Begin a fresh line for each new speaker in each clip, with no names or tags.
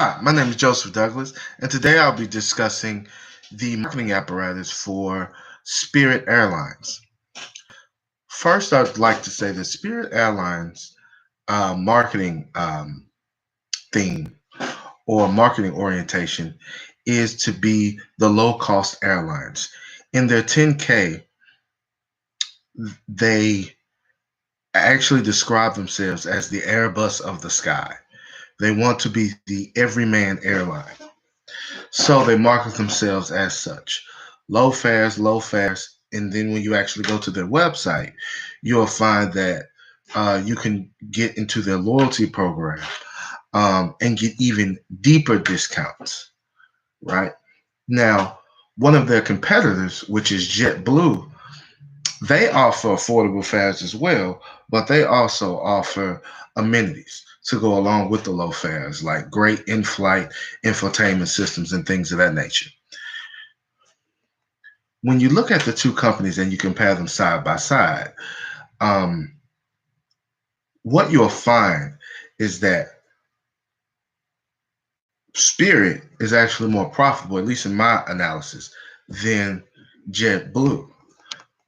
Hi, my name is Joseph Douglas, and today I'll be discussing the marketing apparatus for Spirit Airlines. First, I'd like to say that Spirit Airlines marketing theme or marketing orientation is to be the low cost airlines. In their 10K, they actually describe themselves as the Airbus of the sky. They want to be the everyman airline. So they market themselves as such. Low fares, low fares. And then when you actually go to their website, you'll find that you can get into their loyalty program and get even deeper discounts, right? Now, one of their competitors, which is JetBlue, they offer affordable fares as well, but they also offer amenities to go along with the low fares, like great in flight infotainment systems and things of that nature. When you look at the two companies and you compare them side by side, um, what you'll find is that Spirit is actually more profitable, at least in my analysis, than JetBlue.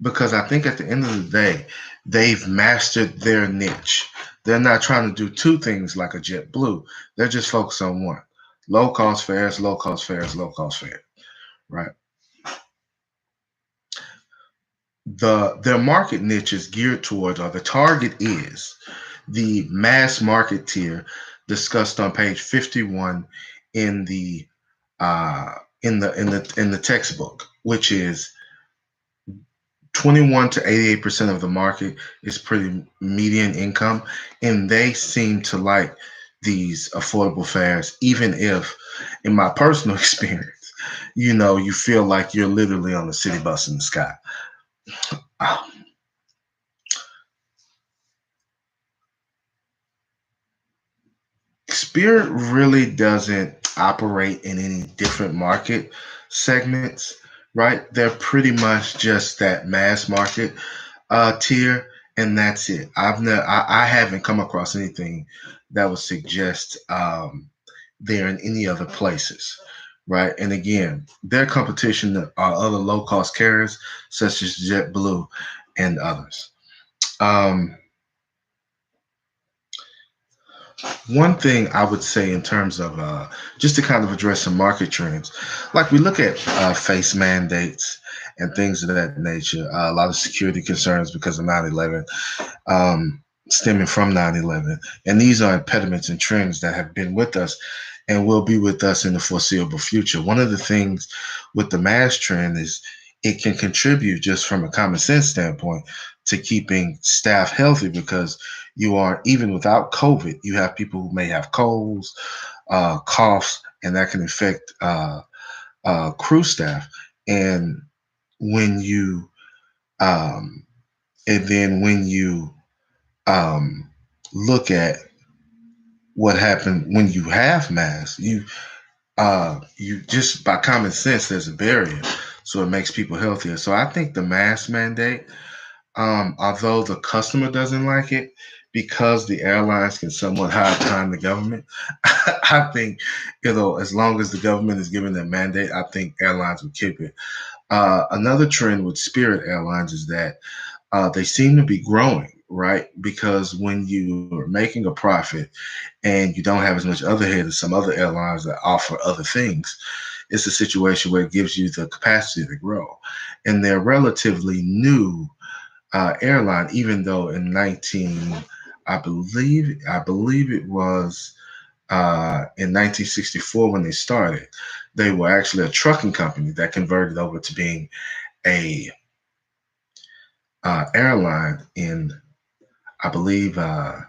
Because I think at the end of the day, they've mastered their niche. They're not trying to do two things like a JetBlue. They're just focused on one: low cost fares, low cost fares, low cost fare. Right. Their market niche is geared towards, or the target is the mass market tier discussed on page 51 in the in the textbook, which is 21 to 88% of the market is pretty median income, and they seem to like these affordable fares, even if, in my personal experience, you feel like you're literally on a city bus in the sky. Uh, Spirit really doesn't operate in any different market segments, right? They're pretty much just that mass market tier, and that's it. I haven't come across anything that would suggest they're in any other places, right? And again, their competition are other low cost carriers such as JetBlue and others. Um, One thing I would say in terms of just to kind of address some market trends, like we look at face mandates and things of that nature, a lot of security concerns because of 9/11, stemming from 9/11. And these are impediments and trends that have been with us and will be with us in the foreseeable future. One of the things with the mass trend is it can contribute just from a common sense standpoint to keeping staff healthy because you are, even without COVID, you have people who may have colds, coughs, and that can affect crew staff. And when you, um, and then when you look at what happened when you have masks, you just by common sense, there's a barrier, so it makes people healthier. So I think the mask mandate, although the customer doesn't like it, because the airlines can somewhat hide behind the government, I think, as long as the government is giving that mandate, I think airlines will keep it. Another trend with Spirit Airlines is that they seem to be growing, right? Because when you are making a profit and you don't have as much overhead as some other airlines that offer other things, it's a situation where it gives you the capacity to grow. And they're relatively new airline, even though in 19, I believe it was in 1964 when they started, they were actually a trucking company that converted over to being a airline in, I believe, one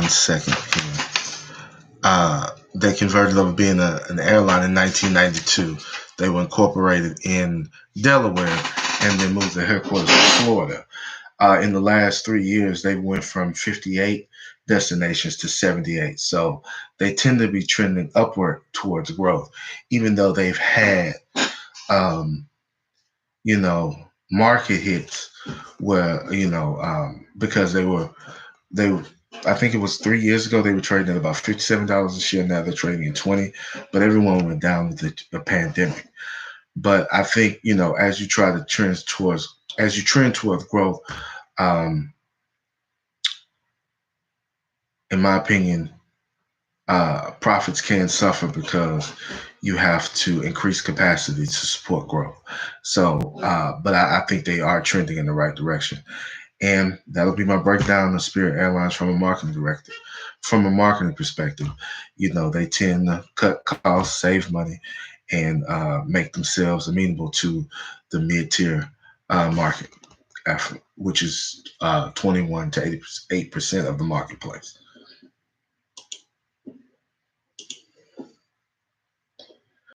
second here. They converted over being an airline in 1992. They were incorporated in Delaware and then moved their headquarters to Florida. In the last 3 years, they went from 58 destinations to 78. So they tend to be trending upward towards growth, even though they've had, um, you know, market hits where, because they I think it was 3 years ago they were trading at about $57 a share. Now they're trading at 20, but everyone went down with the pandemic. But I think, as you try to trend towards growth, um, in my opinion, profits can suffer because you have to increase capacity to support growth. So, but I think they are trending in the right direction. And that'll be my breakdown of Spirit Airlines from a marketing director. From a marketing perspective, they tend to cut costs, save money, and make themselves amenable to the mid-tier market, which is 21 to 88% of the marketplace.